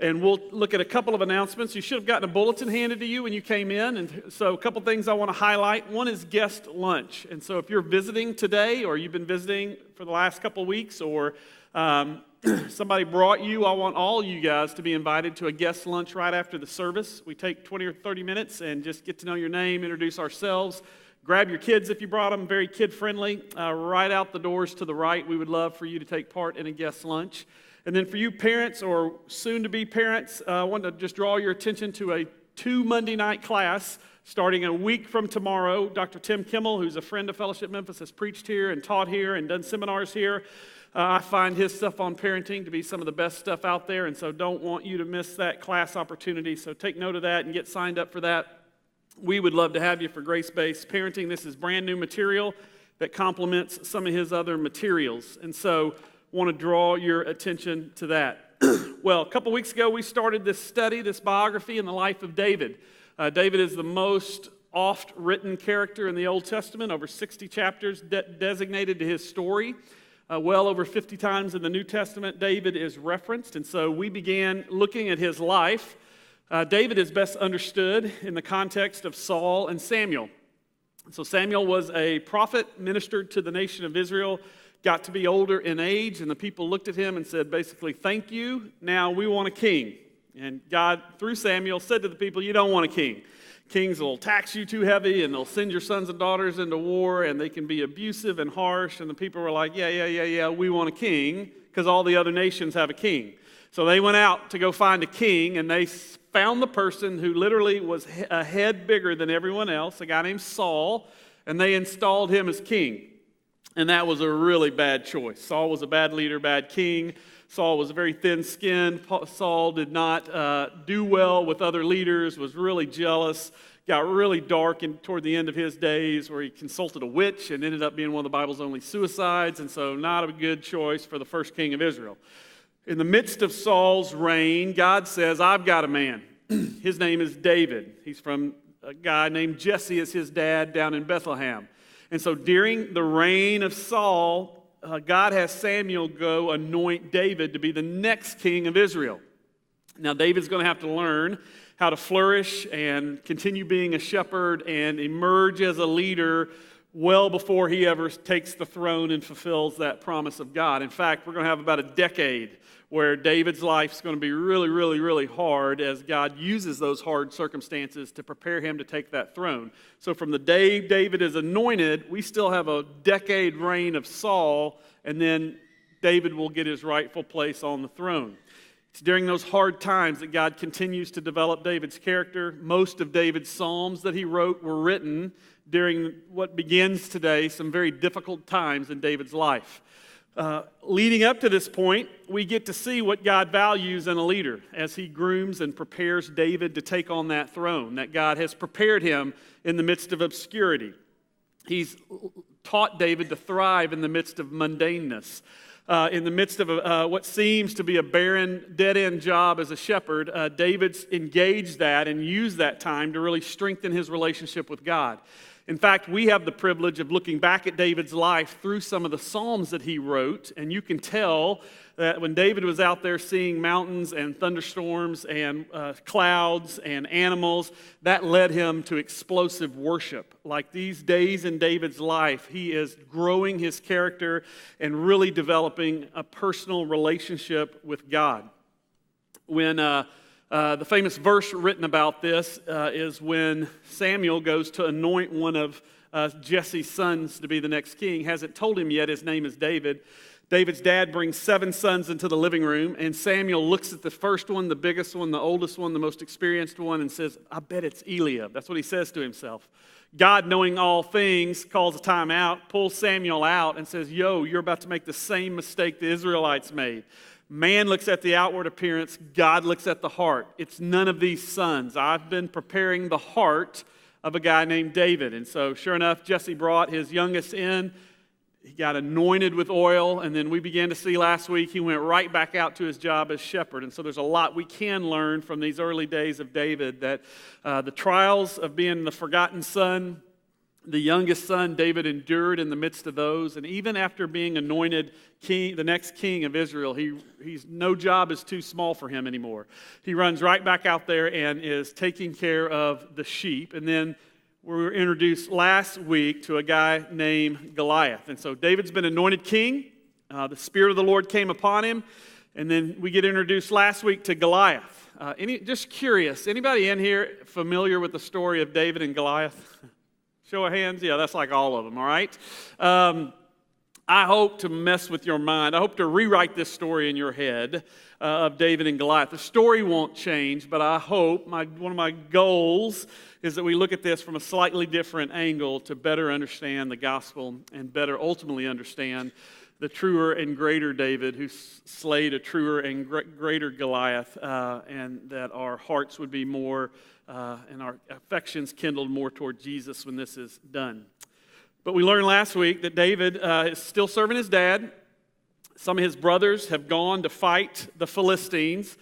And we'll look at a couple of announcements. You should have gotten a bulletin handed to you when you came in. And so a couple things I want to highlight. One is guest lunch. And so if you're visiting today or you've been visiting for the last couple of weeks or somebody brought you, I want all you guys to be invited to a guest lunch right after the service. We take 20 or 30 minutes and just get to know your name, introduce ourselves. Grab your kids if you brought them, very kid-friendly. Right out the doors to the right, we would love for you to take part in a guest lunch. And then for you parents or soon-to-be parents, I want to just draw your attention to a 2 Monday night class starting a week from tomorrow. Dr. Tim Kimmel, who's a friend of Fellowship Memphis, has preached here and taught here and done seminars here. I find his stuff on parenting to be some of the best stuff out there, and so don't want you to miss that class opportunity. So take note of that and get signed up for that. We would love to have you for grace-based parenting. This is brand new material that complements some of his other materials. And so want to draw your attention to that. Well, a couple weeks ago, we started this study, this biography in the life of David. David is the most oft-written character in the Old Testament, over 60 chapters designated to his story. Well over 50 times in the New Testament, David is referenced. And so we began looking at his life. David is best understood in the context of Saul and Samuel. So Samuel was a prophet, ministered to the nation of Israel, got to be older in age, and the people looked at him and said, basically, thank you, now we want a king. And God, through Samuel, said to the people, you don't want a king. Kings will tax you too heavy, and they'll send your sons and daughters into war, and they can be abusive and harsh. And the people were like, yeah, we want a king, because all the other nations have a king. So they went out to go find a king, and they found the person who literally was a head bigger than everyone else, a guy named Saul, and they installed him as king. And that was a really bad choice. Saul was a bad leader, bad king. Saul was very thin-skinned. Saul did not do well with other leaders, was really jealous, got really dark toward the end of his days where he consulted a witch and ended up being one of the Bible's only suicides, and so not a good choice for the first king of Israel. In the midst of Saul's reign, God says, I've got a man. His name is David. He's from a guy named Jesse as his dad down in Bethlehem. And so during the reign of Saul, God has Samuel go anoint David to be the next king of Israel. Now, David's going to have to learn how to flourish and continue being a shepherd and emerge as a leader well before he ever takes the throne and fulfills that promise of God. In fact, we're going to have about a decade where David's life is going to be really, really, really hard as God uses those hard circumstances to prepare him to take that throne. So from the day David is anointed, we still have a decade reign of Saul, and then David will get his rightful place on the throne. It's during those hard times that God continues to develop David's character. Most of David's psalms that he wrote were written during what begins today some very difficult times in David's life. Leading up to this point, we get to see what God values in a leader as he grooms and prepares David to take on that throne, that God has prepared him in the midst of obscurity. He's taught David to thrive in the midst of mundaneness. In the midst of what seems to be a barren, dead-end job as a shepherd, David's engaged that and used that time to really strengthen his relationship with God. In fact, we have the privilege of looking back at David's life through some of the Psalms that he wrote, and you can tell that when David was out there seeing mountains and thunderstorms and clouds and animals, that led him to explosive worship. Like these days in David's life, he is growing his character and really developing a personal relationship with God. When the famous verse written about this is when Samuel goes to anoint one of Jesse's sons to be the next king. Hasn't told him yet his name is David. David's dad brings 7 sons into the living room, and Samuel looks at the first one, the biggest one, the oldest one, the most experienced one, and says, I bet it's Eliab. That's what he says to himself. God, knowing all things, calls a time out, pulls Samuel out, and says, you're about to make the same mistake the Israelites made. Man looks at the outward appearance, God looks at the heart. It's none of these sons. I've been preparing the heart of a guy named David. And so sure enough, Jesse brought his youngest in. He got anointed with oil, and then we began to see last week he went right back out to his job as shepherd. And so there's a lot we can learn from these early days of David, that the trials of being the forgotten son, the youngest son, David endured in the midst of those. And even after being anointed king, the next king of Israel, he's no job is too small for him anymore. He runs right back out there and is taking care of the sheep. And then we were introduced last week to a guy named Goliath. And so David's been anointed king. The Spirit of the Lord came upon him. And then we get introduced last week to Goliath. Just curious, anybody in here familiar with the story of David and Goliath? Show of hands? Yeah, that's like all of them, all right? I hope to mess with your mind. I hope to rewrite this story in your head of David and Goliath. The story won't change, but I hope, one of my goals is that we look at this from a slightly different angle to better understand the gospel and better ultimately understand the truer and greater David who slayed a truer and greater Goliath, and that our hearts would be more and our affections kindled more toward Jesus when this is done. But we learned last week that David is still serving his dad. Some of his brothers have gone to fight the Philistines.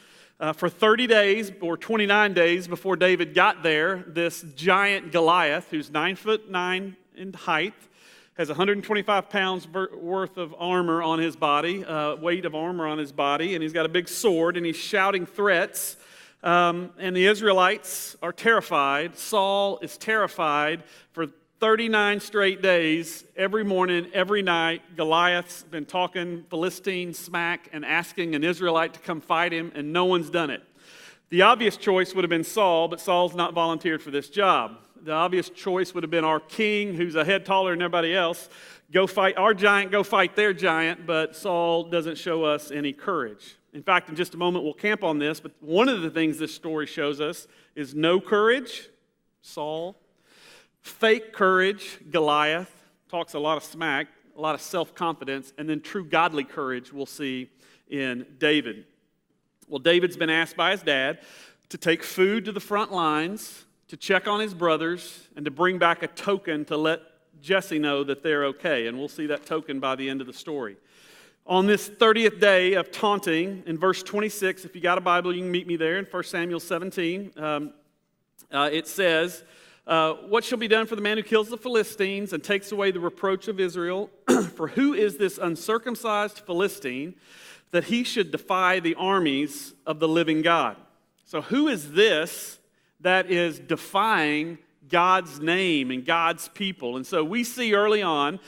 For 30 days or 29 days before David got there, this giant Goliath, who's 9'9" in height, has 125 pounds worth of armor on his body, weight of armor on his body, and he's got a big sword, and he's shouting threats. And the Israelites are terrified. Saul is terrified. For 39 straight days, every morning, every night, Goliath's been talking Philistine smack and asking an Israelite to come fight him, and no one's done it. The obvious choice would have been Saul, but Saul's not volunteered for this job. The obvious choice would have been our king, who's a head taller than everybody else. Go fight our giant, go fight their giant, but Saul doesn't show us any courage. In fact, in just a moment, we'll camp on this, but one of the things this story shows us is no courage, Saul. Fake courage, Goliath, talks a lot of smack, a lot of self-confidence, and then true godly courage we'll see in David. Well, David's been asked by his dad to take food to the front lines, to check on his brothers, and to bring back a token to let Jesse know that they're okay. And we'll see that token by the end of the story. On this 30th day of taunting, in verse 26, if you got a Bible, you can meet me there in 1 Samuel 17. It says, what shall be done for the man who kills the Philistines and takes away the reproach of Israel? For who is this uncircumcised Philistine that he should defy the armies of the living God? So who is this that is defying God's name and God's people? And so we see early on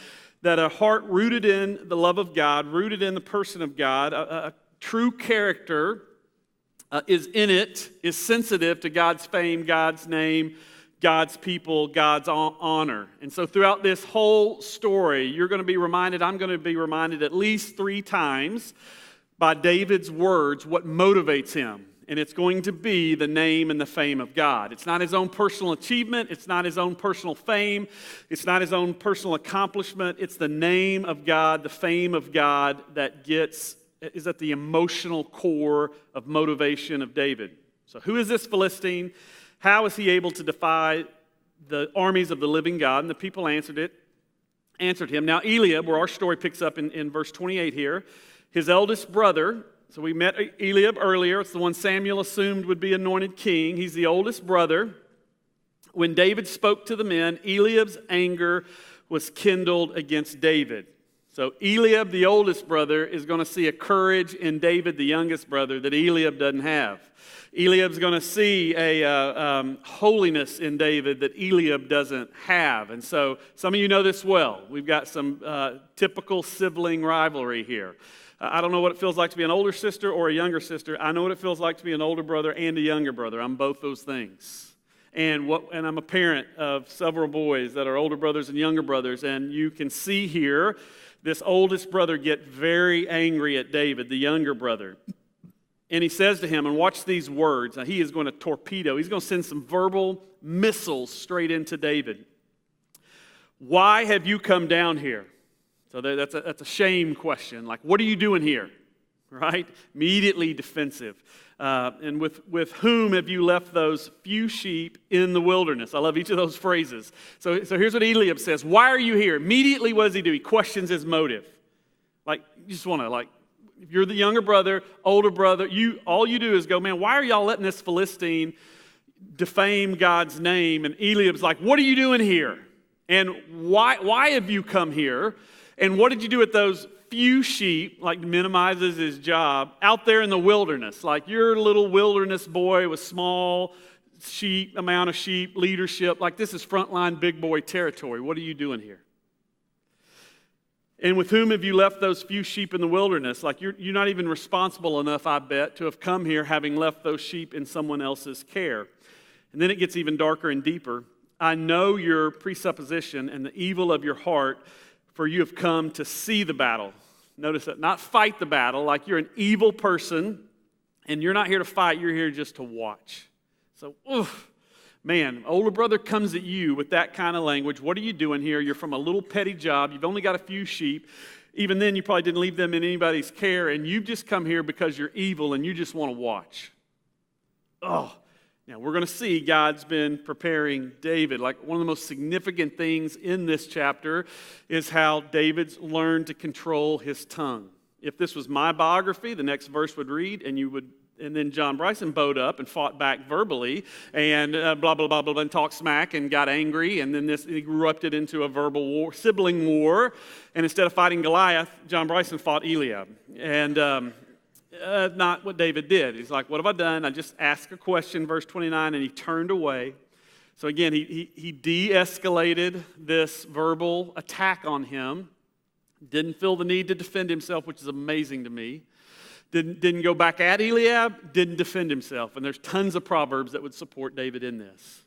that a heart rooted in the love of God, rooted in the person of God, a true character is in it, is sensitive to God's fame, God's name, God's people, God's honor. And so throughout this whole story, you're going to be reminded, I'm going to be reminded at least 3 times by David's words what motivates him. And it's going to be the name and the fame of God. It's not his own personal achievement. It's not his own personal fame. It's not his own personal accomplishment. It's the name of God, the fame of God that is at the emotional core of motivation of David. So who is this Philistine? How is he able to defy the armies of the living God? And the people answered him. Now Eliab, where our story picks up in verse 28 here, his eldest brother. So we met Eliab earlier. It's the one Samuel assumed would be anointed king. He's the oldest brother. When David spoke to the men, Eliab's anger was kindled against David. So Eliab, the oldest brother, is going to see a courage in David, the youngest brother, that Eliab doesn't have. Eliab's going to see a holiness in David that Eliab doesn't have. And so some of you know this well. We've got some typical sibling rivalry here. I don't know what it feels like to be an older sister or a younger sister. I know what it feels like to be an older brother and a younger brother. I'm both those things. And I'm a parent of several boys that are older brothers and younger brothers. And you can see here this oldest brother get very angry at David, the younger brother. And he says to him, and watch these words. Now, he is going to torpedo. He's going to send some verbal missiles straight into David. Why have you come down here? So that's a shame question. Like, what are you doing here? Right? Immediately defensive. And with whom have you left those few sheep in the wilderness? I love each of those phrases. So here's what Eliab says. Why are you here? Immediately, what does he do? He questions his motive. Like, you just want to, if you're the younger brother, older brother, all you do is go, man, why are y'all letting this Philistine defame God's name? And Eliab's like, what are you doing here? And why have you come here? And what did you do with those few sheep, like minimizes his job, out there in the wilderness? Like your little wilderness boy with small amount of sheep, leadership. Like this is frontline big boy territory. What are you doing here? And with whom have you left those few sheep in the wilderness? Like you're not even responsible enough, I bet, to have come here having left those sheep in someone else's care. And then it gets even darker and deeper. I know your presupposition and the evil of your heart, for you have come to see the battle. Notice that, not fight the battle, like you're an evil person, and you're not here to fight, you're here just to watch. So, man, older brother comes at you with that kind of language. What are you doing here? You're from a little petty job. You've only got a few sheep. Even then, you probably didn't leave them in anybody's care, and you've just come here because you're evil and you just want to watch. Now, we're going to see God's been preparing David. Like one of the most significant things in this chapter is how David's learned to control his tongue. If this was my biography, the next verse would read, and then John Bryson bowed up and fought back verbally and blah, blah, blah, blah, and talked smack and got angry. And then this erupted into a verbal war, sibling war. And instead of fighting Goliath, John Bryson fought Eliab. And not what David did. He's like, what have I done? I just asked a question, verse 29, and he turned away. So again, he de-escalated this verbal attack on him. Didn't feel the need to defend himself, which is amazing to me. Didn't go back at Eliab, didn't defend himself. And there's tons of proverbs that would support David in this.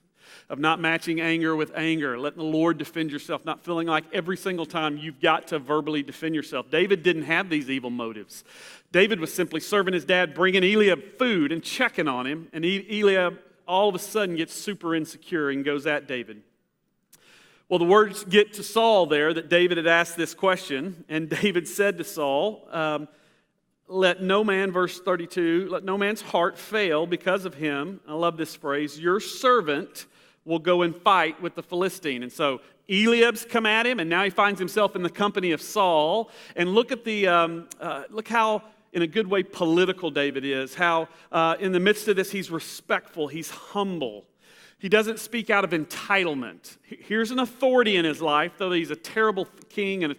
Of not matching anger with anger, letting the Lord defend yourself, not feeling like every single time you've got to verbally defend yourself. David didn't have these evil motives. David was simply serving his dad, bringing Eliab food and checking on him. And Eliab all of a sudden gets super insecure and goes at David. Well, the words get to Saul there that David had asked this question. And David said to Saul, let no man, verse 32, let no man's heart fail because of him. I love this phrase. Your servant will go and fight with the Philistine. And so Eliab's come at him, and now he finds himself in the company of Saul. And look at look how, in a good way, political David is. How in the midst of this, he's respectful, he's humble. He doesn't speak out of entitlement. Here's an authority in his life, though he's a terrible king and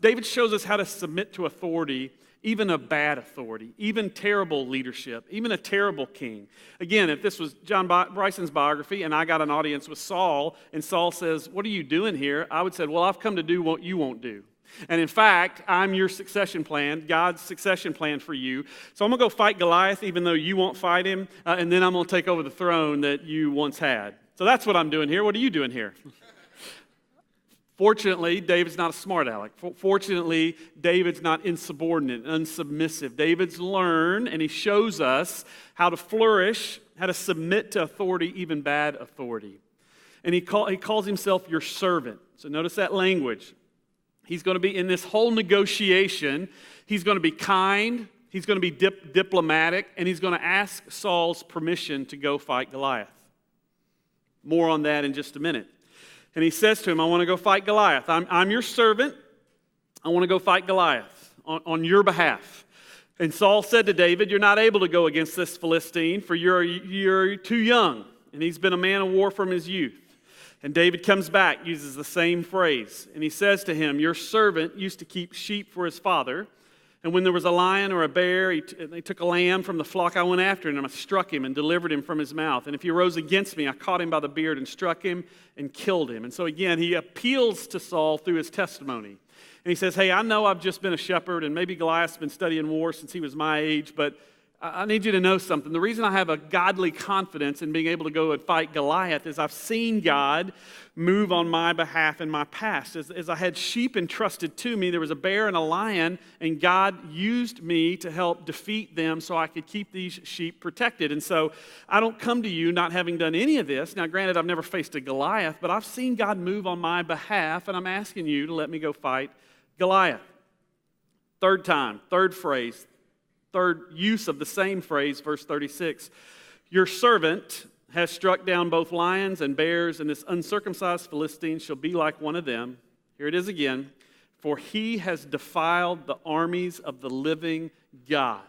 David shows us how to submit to authority, even a bad authority, even terrible leadership, even a terrible king. Again, if this was John Bryson's biography and I got an audience with Saul, and Saul says, what are you doing here? I would say, well, I've come to do what you won't do. And in fact, I'm your succession plan, God's succession plan for you. So I'm going to go fight Goliath even though you won't fight him, and then I'm going to take over the throne that you once had. So that's what I'm doing here. What are you doing here? Fortunately, David's not a smart aleck. Fortunately, David's not insubordinate, unsubmissive. David's learned, and he shows us how to flourish, how to submit to authority, even bad authority. And he calls himself your servant. So notice that language. He's going to be in this whole negotiation. He's going to be kind. He's going to be diplomatic. And he's going to ask Saul's permission to go fight Goliath. More on that in just a minute. And he says to him, I want to go fight Goliath. I'm your servant. I want to go fight Goliath on your behalf. And Saul said to David, you're not able to go against this Philistine, for you're too young. And he's been a man of war from his youth. And David comes back, uses the same phrase. And he says to him, your servant used to keep sheep for his father. And when there was a lion or a bear, they took a lamb from the flock, I went after him, and I struck him and delivered him from his mouth. And if he rose against me, I caught him by the beard and struck him and killed him. And so again, he appeals to Saul through his testimony. And he says, hey, I know I've just been a shepherd, and maybe Goliath's been studying war since he was my age, but I need you to know something. The reason I have a godly confidence in being able to go and fight Goliath is I've seen God move on my behalf in my past. As I had sheep entrusted to me, there was a bear and a lion, and God used me to help defeat them so I could keep these sheep protected. And so I don't come to you not having done any of this. Now, granted, I've never faced a Goliath, but I've seen God move on my behalf, and I'm asking you to let me go fight Goliath. Third time, third phrase. Third use of the same phrase, verse 36. Your servant has struck down both lions and bears, and this uncircumcised Philistine shall be like one of them. Here it is again. For he has defiled the armies of the living God.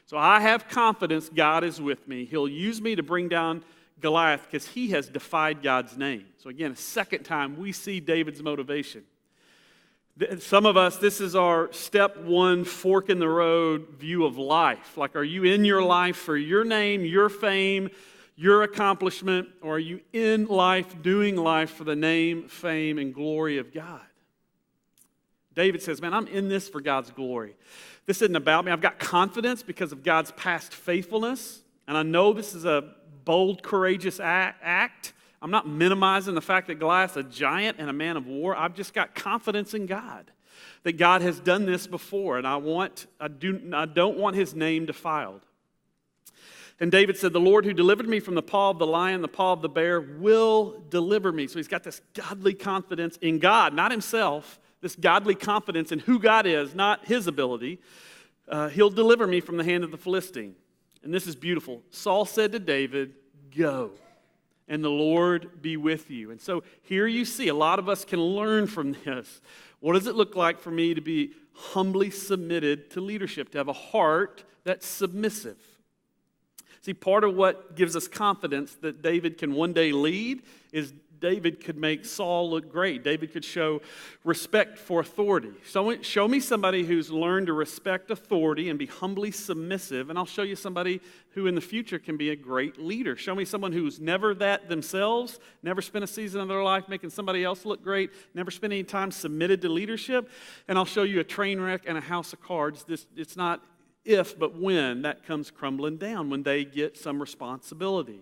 So I have confidence God is with me. He'll use me to bring down Goliath because he has defied God's name. So again, a second time we see David's motivation. Some of us, this is our step one fork in the road view of life. Like, are you in your life for your name, your fame, your accomplishment, or are you in life doing life for the name, fame, and glory of God? David says, man, I'm in this for God's glory. This isn't about me. I've got confidence because of God's past faithfulness, and I know this is a bold, courageous act. I'm not minimizing the fact that Goliath's a giant and a man of war. I've just got confidence in God, that God has done this before, and I don't want his name defiled. And David said, the Lord who delivered me from the paw of the lion, the paw of the bear, will deliver me. So he's got this godly confidence in God, not himself, this godly confidence in who God is, not his ability. He'll deliver me from the hand of the Philistine. And this is beautiful. Saul said to David, go, and the Lord be with you. And so here you see, a lot of us can learn from this. What does it look like for me to be humbly submitted to leadership, to have a heart that's submissive? See, part of what gives us confidence that David can one day lead is David could make Saul look great. David could show respect for authority. So show me somebody who's learned to respect authority and be humbly submissive, and I'll show you somebody who in the future can be a great leader. Show me someone who's never that themselves, never spent a season of their life making somebody else look great, never spent any time submitted to leadership, and I'll show you a train wreck and a house of cards. It's not if, but when that comes crumbling down, when they get some responsibility.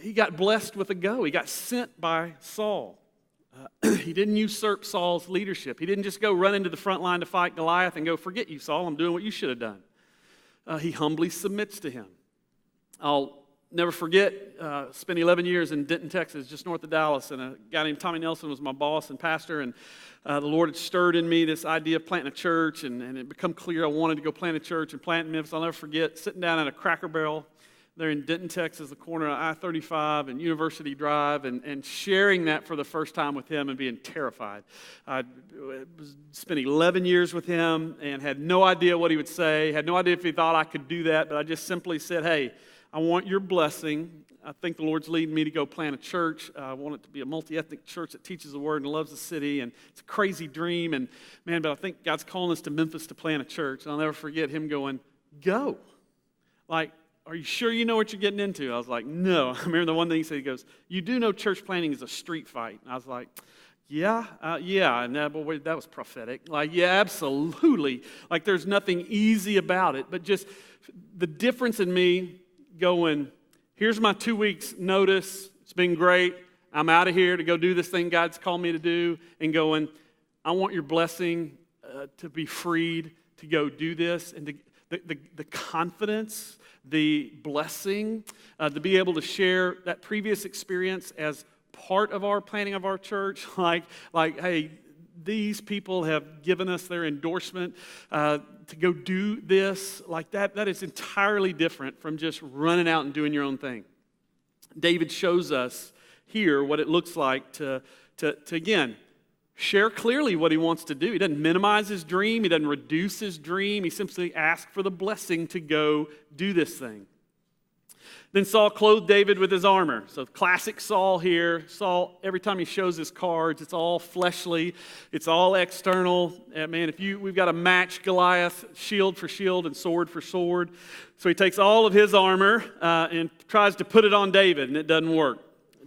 He got blessed with a go. He got sent by Saul. He didn't usurp Saul's leadership. He didn't just go run into the front line to fight Goliath and go, forget you, Saul, I'm doing what you should have done. He humbly submits to him. I'll never forget, spent 11 years in Denton, Texas, just north of Dallas, and a guy named Tommy Nelson was my boss and pastor, and the Lord had stirred in me this idea of planting a church, and it had become clear I wanted to go plant a church and plant in Memphis. I'll never forget sitting down at a Cracker Barrel there in Denton, Texas, the corner of I-35 and University Drive, and sharing that for the first time with him and being terrified. I spent 11 years with him and had no idea what he would say, had no idea if he thought I could do that, but I just simply said, hey, I want your blessing. I think the Lord's leading me to go plant a church. I want it to be a multi-ethnic church that teaches the Word and loves the city, and it's a crazy dream, and man, but I think God's calling us to Memphis to plant a church. And I'll never forget him going, go. Like, are you sure you know what you're getting into? I was like, no. I remember the one thing he said, he goes, you do know church planting is a street fight. And I was like, yeah. And that was prophetic. Like, yeah, absolutely. Like, there's nothing easy about it. But just the difference in me going, here's my 2 weeks notice. It's been great. I'm out of here to go do this thing God's called me to do. And going, I want your blessing to be freed to go do this. And the confidence, the blessing, to be able to share that previous experience as part of our planning of our church, like hey, these people have given us their endorsement to go do this, like that is entirely different from just running out and doing your own thing. David shows us here what it looks like to again, share clearly what he wants to do. He doesn't minimize his dream. He doesn't reduce his dream. He simply asks for the blessing to go do this thing. Then Saul clothed David with his armor. So classic Saul here. Saul, every time he shows his cards, it's all fleshly. It's all external. Man, we've got to match Goliath, shield for shield and sword for sword. So he takes all of his armor and tries to put it on David, and it doesn't work.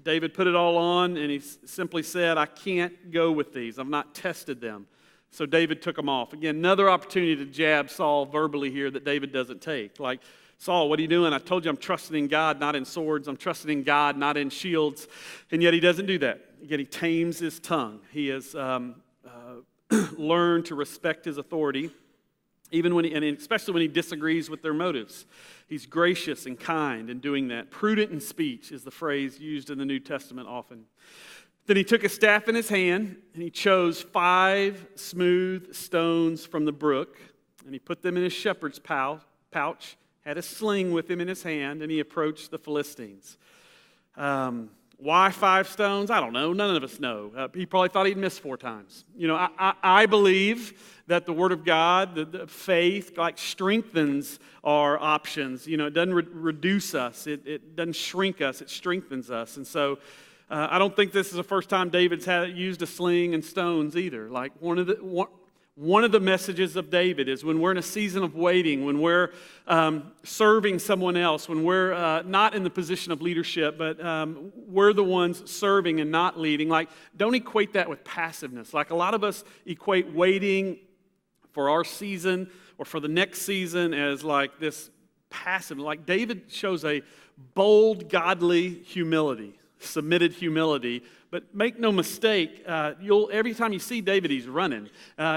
David put it all on, and he simply said, I can't go with these. I've not tested them. So David took them off. Again, another opportunity to jab Saul verbally here that David doesn't take. Like, Saul, what are you doing? I told you I'm trusting in God, not in swords. I'm trusting in God, not in shields. And yet he doesn't do that. Yet he tames his tongue. He has learned to respect his authority, even when and especially when he disagrees with their motives. He's gracious and kind in doing that. Prudent in speech is the phrase used in the New Testament often. Then he took a staff in his hand, and he chose 5 smooth stones from the brook, and he put them in his shepherd's pouch, had a sling with him in his hand, and he approached the Philistines. Why 5 stones? I don't know. None of us know. He probably thought he'd missed 4 times. I believe that the Word of God, the faith, like strengthens our options. It doesn't reduce us. It doesn't shrink us. It strengthens us. And so I don't think this is the first time David's used a sling and stones either. Like one of the messages of David is when we're in a season of waiting, when we're serving someone else, when we're not in the position of leadership, but we're the ones serving and not leading. Like, don't equate that with passiveness. Like a lot of us equate waiting for our season or for the next season as like this passive. Like David shows a bold, godly humility, submitted humility. But make no mistake, every time you see David, he's running.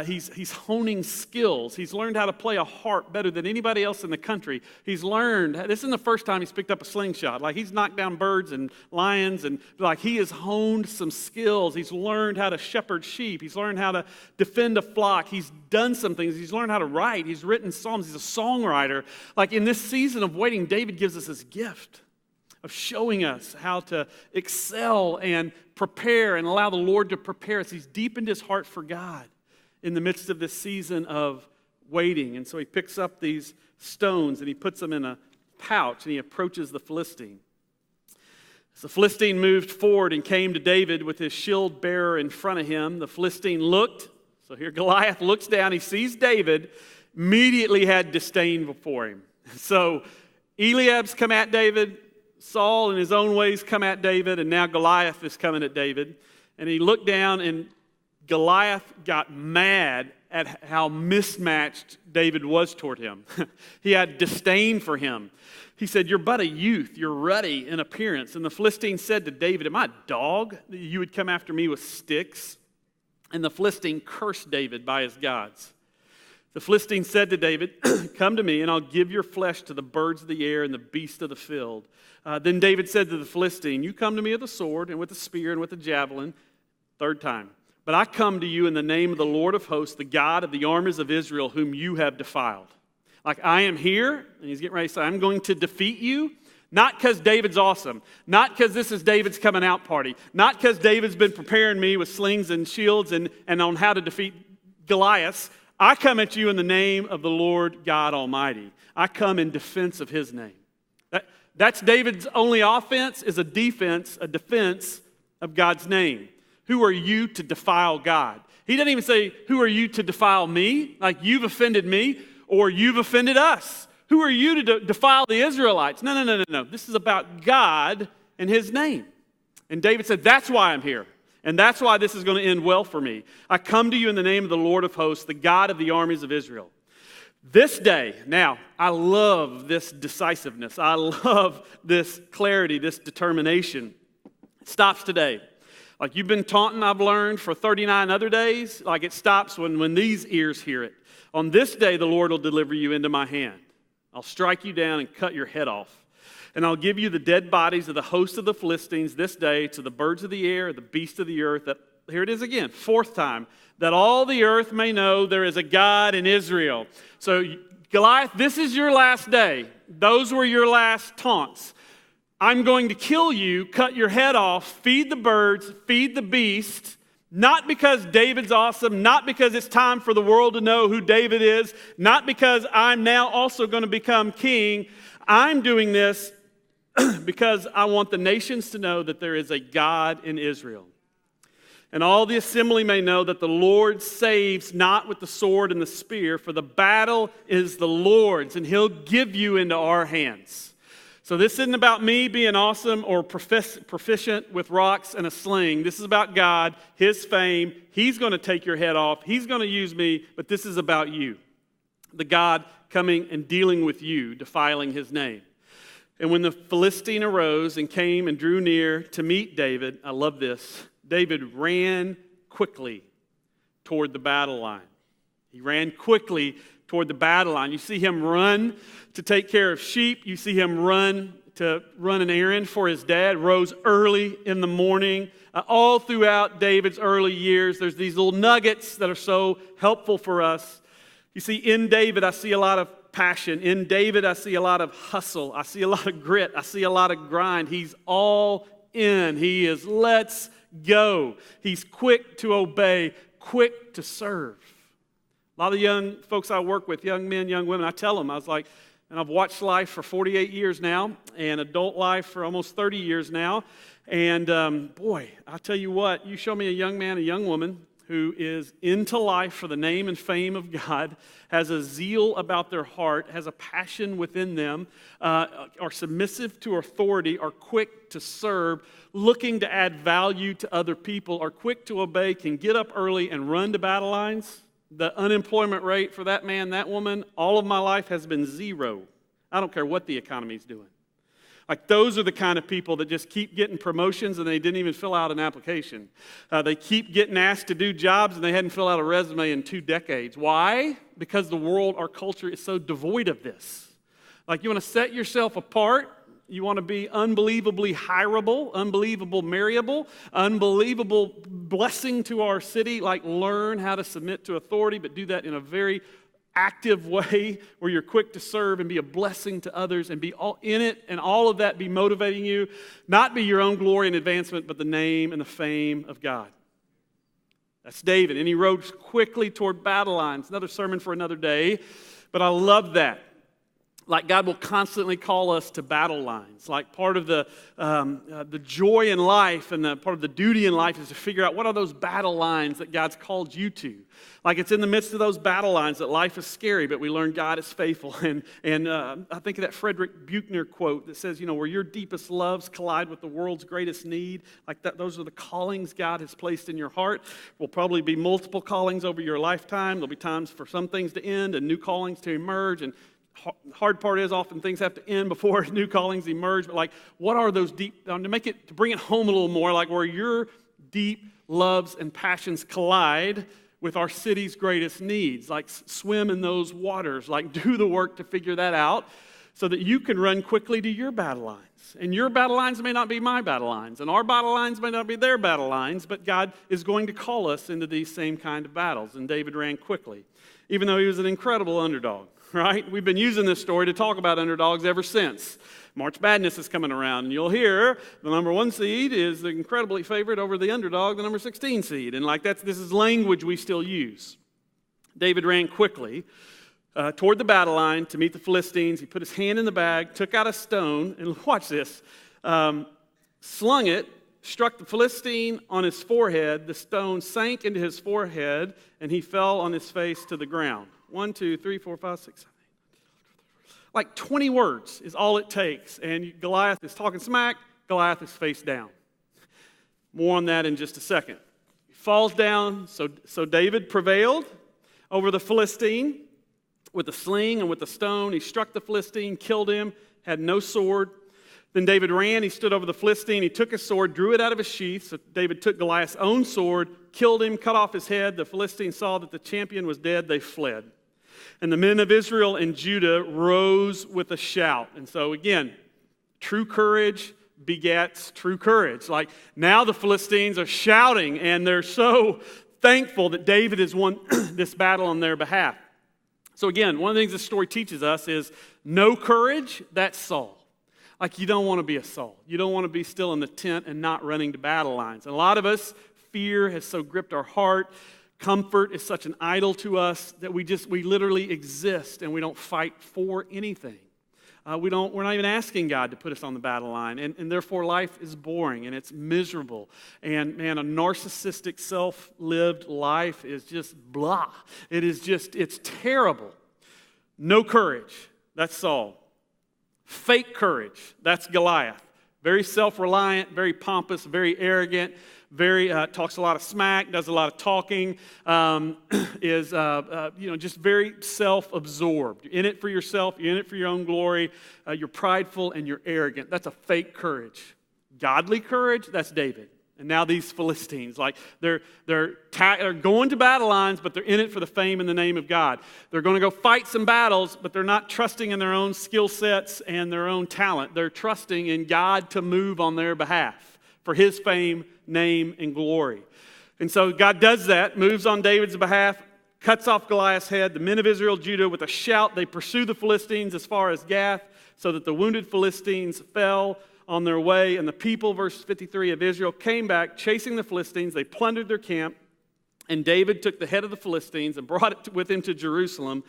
He's honing skills. He's learned how to play a harp better than anybody else in the country. He's learned, this isn't the first time he's picked up a slingshot. Like he's knocked down birds and lions, and like he has honed some skills. He's learned how to shepherd sheep. He's learned how to defend a flock. He's done some things. He's learned how to write. He's written psalms. He's a songwriter. Like in this season of waiting, David gives us his gift of showing us how to excel and prepare and allow the Lord to prepare us. He's deepened his heart for God in the midst of this season of waiting. And so he picks up these stones and he puts them in a pouch and he approaches the Philistine. As the Philistine moved forward and came to David with his shield bearer in front of him, the Philistine looked. So here Goliath looks down, he sees David, immediately had disdain before him. So Eliab's come at David, Saul in his own ways come at David, and now Goliath is coming at David. And he looked down, and Goliath got mad at how mismatched David was toward him. He had disdain for him. He said, "You're but a youth. You're ruddy in appearance." And the Philistine said to David, "Am I a dog that you would come after me with sticks?" And the Philistine cursed David by his gods. The Philistine said to David, "Come to me, and I'll give your flesh to the birds of the air and the beasts of the field." Then David said to the Philistine, "You come to me with a sword and with a spear and with a javelin." 3rd time. "But I come to you in the name of the Lord of hosts, the God of the armies of Israel, whom you have defiled." Like I am here, and he's getting ready to say, I'm going to defeat you. Not because David's awesome. Not because this is David's coming out party. Not because David's been preparing me with slings and shields and on how to defeat Goliath. I come at you in the name of the Lord God Almighty. I come in defense of his name. That's David's only offense is a defense of God's name. Who are you to defile God? He doesn't even say, who are you to defile me? Like you've offended me or you've offended us. Who are you to defile the Israelites? No. This is about God and his name. And David said, that's why I'm here. And that's why this is going to end well for me. I come to you in the name of the Lord of hosts, the God of the armies of Israel. This day, now, I love this decisiveness. I love this clarity, this determination. It stops today. Like you've been taunting, I've learned, for 39 other days. Like it stops when these ears hear it. On this day, the Lord will deliver you into my hand. I'll strike you down and cut your head off. And I'll give you the dead bodies of the host of the Philistines this day to the birds of the air, the beasts of the earth. Here it is again, 4th time. That all the earth may know there is a God in Israel. So Goliath, this is your last day. Those were your last taunts. I'm going to kill you, cut your head off, feed the birds, feed the beast. Not because David's awesome, not because it's time for the world to know who David is, not because I'm now also going to become king. I'm doing this because I want the nations to know that there is a God in Israel. And all the assembly may know that the Lord saves not with the sword and the spear, for the battle is the Lord's, and he'll give you into our hands. So this isn't about me being awesome or proficient with rocks and a sling. This is about God, his fame. He's going to take your head off. He's going to use me, but this is about you. The God coming and dealing with you, defiling his name. And when the Philistine arose and came and drew near to meet David, I love this, David ran quickly toward the battle line. He ran quickly toward the battle line. You see him run to take care of sheep. You see him run to run an errand for his dad, rose early in the morning. All throughout David's early years, there's these little nuggets that are so helpful for us. You see, in David, I see a lot of passion. In David, I see a lot of hustle. I see a lot of grit. I see a lot of grind. He's all in. He is let's go. He's quick to obey, quick to serve. A lot of young folks I work with, young men, young women, I tell them, I was like, and I've watched life for 48 years now, and adult life for almost 30 years now. And boy, I tell you what, you show me a young man, a young woman who is into life for the name and fame of God, has a zeal about their heart, has a passion within them, are submissive to authority, are quick to serve, looking to add value to other people, are quick to obey, can get up early and run to battle lines. The unemployment rate for that man, that woman, all of my life has been zero. I don't care what the economy's doing. Like, those are the kind of people that just keep getting promotions and they didn't even fill out an application. They keep getting asked to do jobs and they hadn't filled out a resume in 2 decades. Why? Because the world, our culture, is so devoid of this. Like, you want to set yourself apart. You want to be unbelievably hireable, unbelievable marryable, unbelievable blessing to our city. Like, learn how to submit to authority, but do that in a very active way where you're quick to serve and be a blessing to others and be all in it, and all of that be motivating you, not be your own glory and advancement, but the name and the fame of God. That's David, and he rode quickly toward battle lines. Another sermon for another day, but I love that. Like, God will constantly call us to battle lines. Like, part of the joy in life and part of the duty in life is to figure out what are those battle lines that God's called you to. Like, it's in the midst of those battle lines that life is scary, but we learn God is faithful. And I think of that Frederick Buechner quote that says, where your deepest loves collide with the world's greatest need, like that, those are the callings God has placed in your heart. Will probably be multiple callings over your lifetime. There'll be times for some things to end and new callings to emerge, and hard part is often things have to end before new callings emerge. But like, what are those deep, to bring it home a little more, like where your deep loves and passions collide with our city's greatest needs. Like, swim in those waters, like do the work to figure that out so that you can run quickly to your battle lines. And your battle lines may not be my battle lines, and our battle lines may not be their battle lines, but God is going to call us into these same kind of battles. And David ran quickly, even though he was an incredible underdog. Right? We've been using this story to talk about underdogs ever since. March Madness is coming around, and you'll hear the number 1 seed is incredibly favored over the underdog, the number 16 seed. And like this is language we still use. David ran quickly toward the battle line to meet the Philistines. He put his hand in the bag, took out a stone, and watch this, slung it, struck the Philistine on his forehead. The stone sank into his forehead, and he fell on his face to the ground. 1, 2, 3, 4, 5, 6, 7, 8. Like 20 words is all it takes. And Goliath is talking smack, Goliath is face down. More on that in just a second. He falls down, so David prevailed over the Philistine with the sling and with the stone. He struck the Philistine, killed him, had no sword. Then David ran, he stood over the Philistine, he took his sword, drew it out of his sheath. So David took Goliath's own sword, killed him, cut off his head. The Philistines saw that the champion was dead, they fled. And the men of Israel and Judah rose with a shout. And so again, true courage begets true courage. Like, now the Philistines are shouting, and they're so thankful that David has won this battle on their behalf. So again, one of the things this story teaches us is no courage, that's Saul. Like, you don't want to be a Saul. You don't want to be still in the tent and not running to battle lines. And a lot of us, fear has so gripped our heart. Comfort is such an idol to us that we literally exist and we don't fight for anything. We're not even asking God to put us on the battle line. And therefore life is boring and it's miserable. And man, a narcissistic self-lived life is just blah. It's terrible. No courage. That's Saul. Fake courage. That's Goliath. Very self-reliant, very pompous, very arrogant, talks a lot of smack, does a lot of talking, just very self-absorbed. You're in it for yourself, you're in it for your own glory, you're prideful and you're arrogant. That's a fake courage. Godly courage, that's David. And now these Philistines, like they're going to battle lines, but they're in it for the fame and the name of God. They're going to go fight some battles, but they're not trusting in their own skill sets and their own talent. They're trusting in God to move on their behalf for his fame, name, and glory. And so God does that, moves on David's behalf, cuts off Goliath's head. The men of Israel, Judah, with a shout, they pursue the Philistines as far as Gath. so that the wounded Philistines fell on their way, and the people, verse 53 of Israel, came back chasing the Philistines. They plundered their camp, and David took the head of the Philistines and brought it with him to Jerusalem,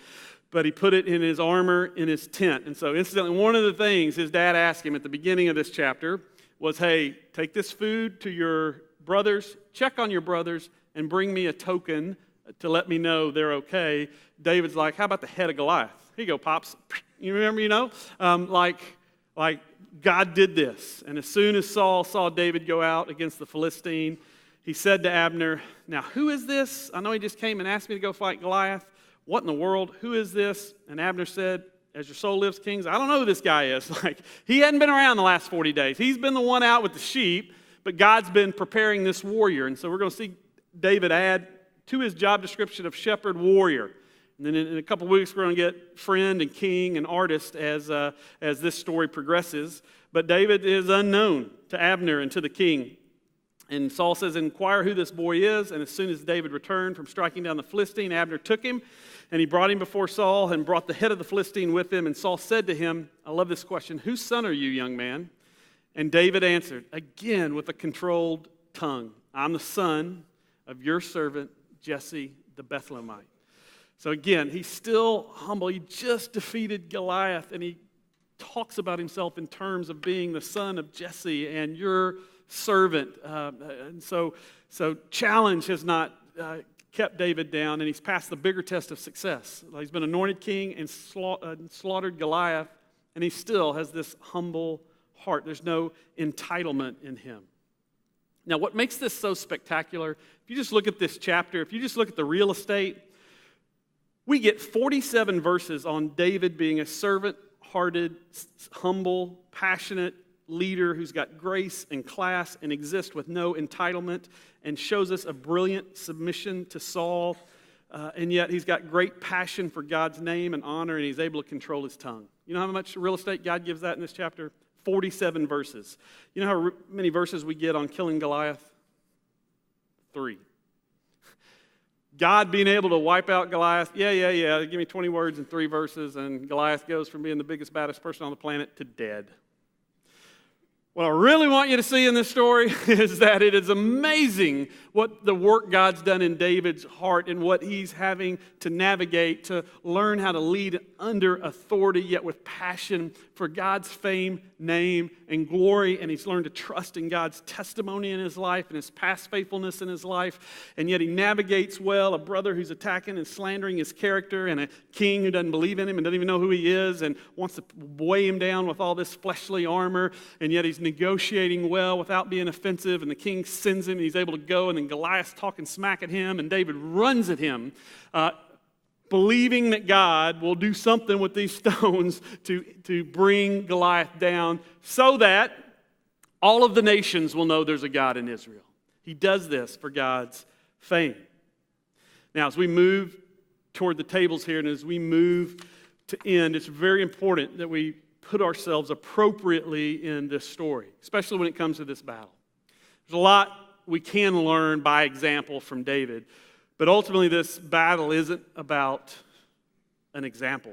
but he put it in his armor in his tent. And so incidentally, one of the things his dad asked him at the beginning of this chapter was, hey, take this food to your brothers, check on your brothers, and bring me a token to let me know they're okay. David's like, how about the head of Goliath? Here you go, Pops. You remember, like God did this. And as soon as Saul saw David go out against the Philistine, he said to Abner, now who is this? I know he just came and asked me to go fight Goliath. What in the world? Who is this? And Abner said, as your soul lives, kings, I don't know who this guy is. He hadn't been around the last 40 days. He's been the one out with the sheep, but God's been preparing this warrior. And so we're going to see David add to his job description of shepherd warrior. And then in a couple of weeks, we're going to get friend and king and artist as this story progresses. But David is unknown to Abner and to the king. And Saul says, inquire who this boy is. And as soon as David returned from striking down the Philistine, Abner took him, and he brought him before Saul and brought the head of the Philistine with him. And Saul said to him, I love this question, whose son are you, young man? And David answered, again with a controlled tongue, I'm the son of your servant Jesse the Bethlehemite. So again, he's still humble. He just defeated Goliath, and he talks about himself in terms of being the son of Jesse and your servant. And so challenge has not kept David down, and he's passed the bigger test of success. He's been anointed king and slaughtered Goliath, and he still has this humble heart. There's no entitlement in him. Now, what makes this so spectacular, if you just look at this chapter, if you just look at the real estate, we get 47 verses on David being a servant-hearted, humble, passionate leader who's got grace and class and exists with no entitlement and shows us a brilliant submission to Saul, and yet he's got great passion for God's name and honor, and he's able to control his tongue. You know how much real estate God gives that in this chapter? 47 verses. You know how many verses we get on killing Goliath? 3. God being able to wipe out Goliath, yeah, give me 20 words and 3 verses, and Goliath goes from being the biggest, baddest person on the planet to dead. What I really want you to see in this story is that it is amazing what the work God's done in David's heart and what he's having to navigate to learn how to lead under authority, yet with passion for God's fame, name, and glory. And he's learned to trust in God's testimony in his life and his past faithfulness in his life. And yet he navigates well a brother who's attacking and slandering his character, and a king who doesn't believe in him and doesn't even know who he is and wants to weigh him down with all this fleshly armor. And yet he's negotiating well without being offensive, and the king sends him, and he's able to go, and then Goliath's talking smack at him, and David runs at him, believing that God will do something with these stones to bring Goliath down so that all of the nations will know there's a God in Israel. He does this for God's fame. Now, as we move toward the tables here, and as we move to end, it's very important that we put ourselves appropriately in this story, especially when it comes to this battle. There's a lot we can learn by example from David, but ultimately this battle isn't about an example.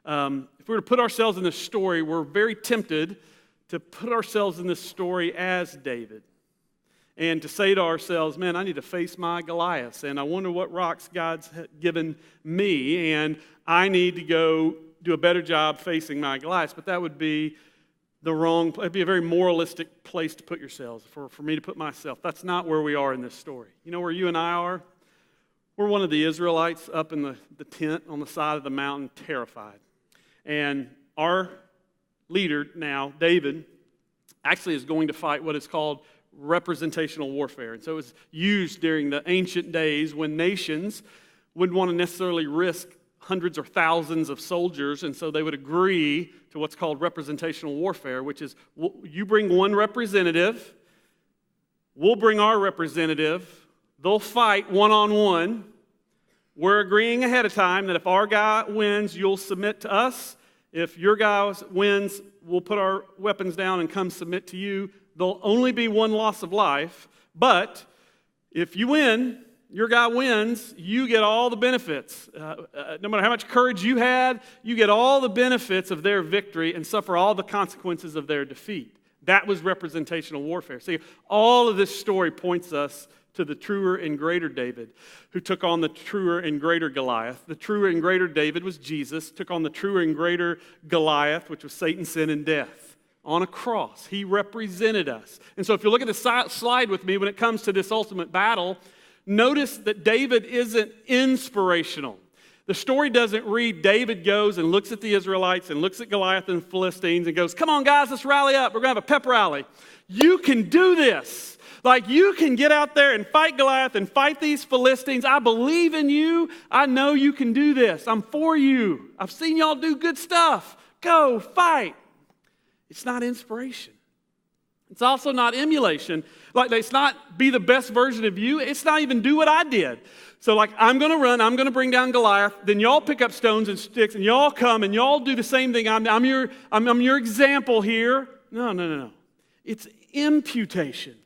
If we were to put ourselves in this story, we're very tempted to put ourselves in this story as David and to say to ourselves, man, I need to face my Goliaths, and I wonder what rocks God's given me, and I need to go do a better job facing my Goliaths. But that would be it'd be a very moralistic place to put yourselves, for me to put myself. That's not where we are in this story. You know where you and I are? We're one of the Israelites up in the tent on the side of the mountain, terrified. And our leader now, David, actually is going to fight what is called representational warfare. And so it was used during the ancient days when nations wouldn't want to necessarily risk hundreds or thousands of soldiers, and so they would agree to what's called representational warfare, which is you bring one representative, we'll bring our representative, they'll fight one-on-one. We're agreeing ahead of time that if our guy wins, you'll submit to us. If your guy wins, we'll put our weapons down and come submit to you. There'll only be one loss of life, but if you win, your guy wins, you get all the benefits. No matter how much courage you had, you get all the benefits of their victory and suffer all the consequences of their defeat. That was representational warfare. See, all of this story points us to the truer and greater David, who took on the truer and greater Goliath. The truer and greater David was Jesus, took on the truer and greater Goliath, which was Satan, sin, and death. On a cross, he represented us. And so if you look at the slide with me when it comes to this ultimate battle, notice that David isn't inspirational. The story doesn't read David goes and looks at the Israelites and looks at Goliath and the Philistines and goes, come on guys, let's rally up. We're going to have a pep rally. You can do this. Like, you can get out there and fight Goliath and fight these Philistines. I believe in you. I know you can do this. I'm for you. I've seen y'all do good stuff. Go fight. It's not inspiration. It's also not emulation. Like, it's not be the best version of you. It's not even do what I did. So, like, I'm going to run. I'm going to bring down Goliath. Then y'all pick up stones and sticks, and y'all come, and y'all do the same thing. I'm your example here. No. It's imputation.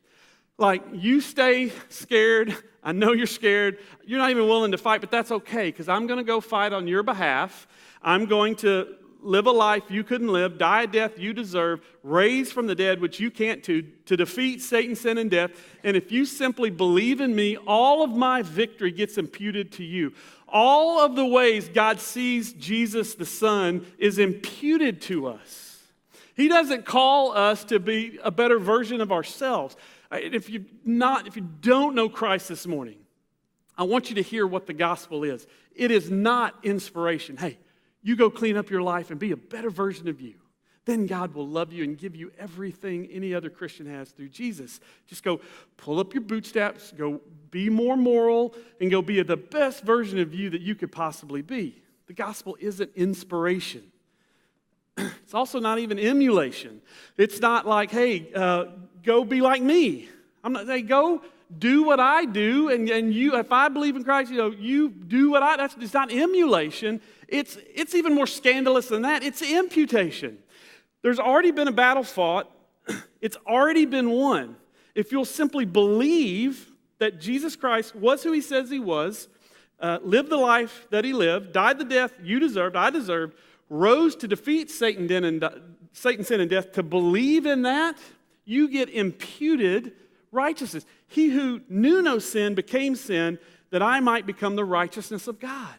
Like, you stay scared. I know you're scared. You're not even willing to fight, but that's okay, because I'm going to go fight on your behalf. I'm going to live a life you couldn't live, die a death you deserve, raise from the dead, which you can't to defeat Satan, sin, and death. And if you simply believe in me, all of my victory gets imputed to you. All of the ways God sees Jesus the Son is imputed to us. He doesn't call us to be a better version of ourselves. If you don't know Christ this morning, I want you to hear what the gospel is. It is not inspiration. Hey, you go clean up your life and be a better version of you. Then God will love you and give you everything any other Christian has through Jesus. Just go pull up your bootstraps, go be more moral, and go be the best version of you that you could possibly be. The gospel isn't inspiration. It's also not even emulation. It's not like, hey, go be like me. I'm not saying go do what I do, and you, if I believe in Christ, you do what it's not emulation. It's even more scandalous than that. It's imputation. There's already been a battle fought. It's already been won. If you'll simply believe that Jesus Christ was who he says he was, lived the life that he lived, died the death you deserved, I deserved, rose to defeat Satan, sin, and death, to believe in that, you get imputed righteousness. He who knew no sin became sin that I might become the righteousness of God.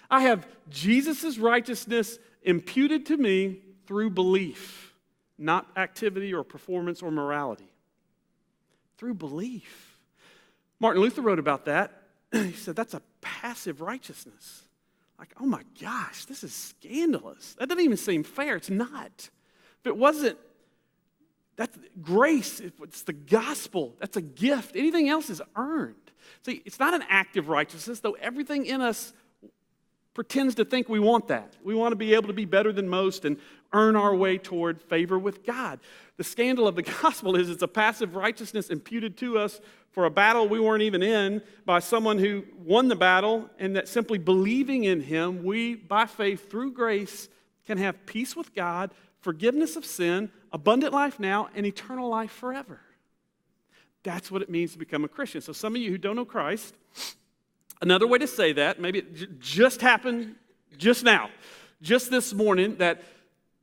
I have Jesus' righteousness imputed to me through belief, not activity or performance or morality. Through belief. Martin Luther wrote about that. He said that's a passive righteousness. Like, oh my gosh, this is scandalous. That doesn't even seem fair. It's not. If it wasn't, that's grace. It's the gospel. That's a gift. Anything else is earned. See, it's not an active righteousness, though everything in us pretends to think we want that. We want to be able to be better than most and earn our way toward favor with God. The scandal of the gospel is it's a passive righteousness imputed to us for a battle we weren't even in by someone who won the battle, and that simply believing in him, we, by faith, through grace, can have peace with God, forgiveness of sin, abundant life now, and eternal life forever. That's what it means to become a Christian. So some of you who don't know Christ, another way to say that, maybe it just happened just now, just this morning, that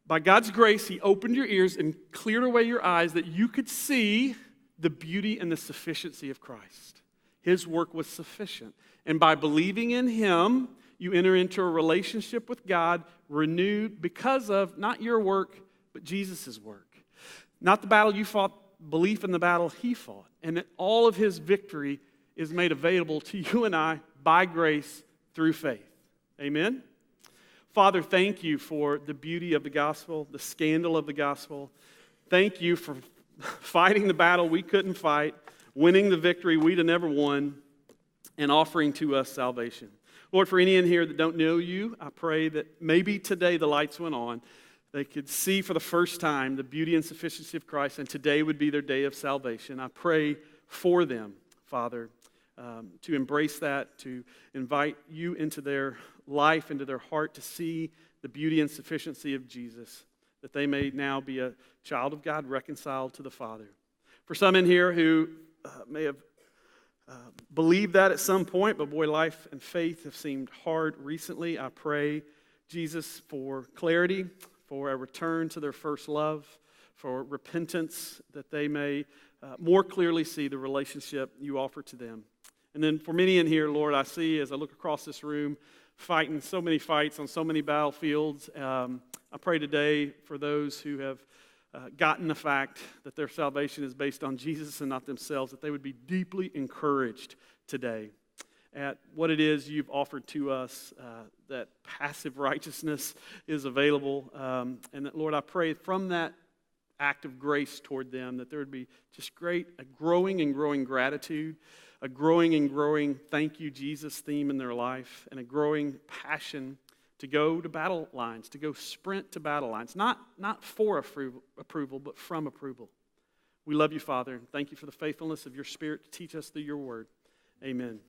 by God's grace, he opened your ears and cleared away your eyes that you could see the beauty and the sufficiency of Christ. His work was sufficient. And by believing in him, you enter into a relationship with God renewed because of not your work, but Jesus' work. Not the battle you fought, belief in the battle he fought. And that all of his victory is made available to you and I by grace through faith. Amen? Father, thank you for the beauty of the gospel, the scandal of the gospel. Thank you for fighting the battle we couldn't fight, winning the victory we'd have never won, and offering to us salvation. Lord, for any in here that don't know you, I pray that maybe today the lights went on. They could see for the first time the beauty and sufficiency of Christ, and today would be their day of salvation. I pray for them, Father, to embrace that, to invite you into their life, into their heart, to see the beauty and sufficiency of Jesus, that they may now be a child of God reconciled to the Father. For some in here who may have believed that at some point, but boy, life and faith have seemed hard recently. I pray, Jesus, for clarity, for a return to their first love, for repentance, that they may more clearly see the relationship you offer to them. And then for many in here, Lord, I see as I look across this room, fighting so many fights on so many battlefields. I pray today for those who have gotten the fact that their salvation is based on Jesus and not themselves, that they would be deeply encouraged today at what it is you've offered to us, that passive righteousness is available, and that, Lord, I pray from that act of grace toward them that there would be just a growing and growing gratitude, a growing and growing thank you, Jesus theme in their life, and a growing passion to go to battle lines, to go sprint to battle lines, not for approval, but from approval. We love you, Father, and thank you for the faithfulness of your Spirit to teach us through your word. Amen.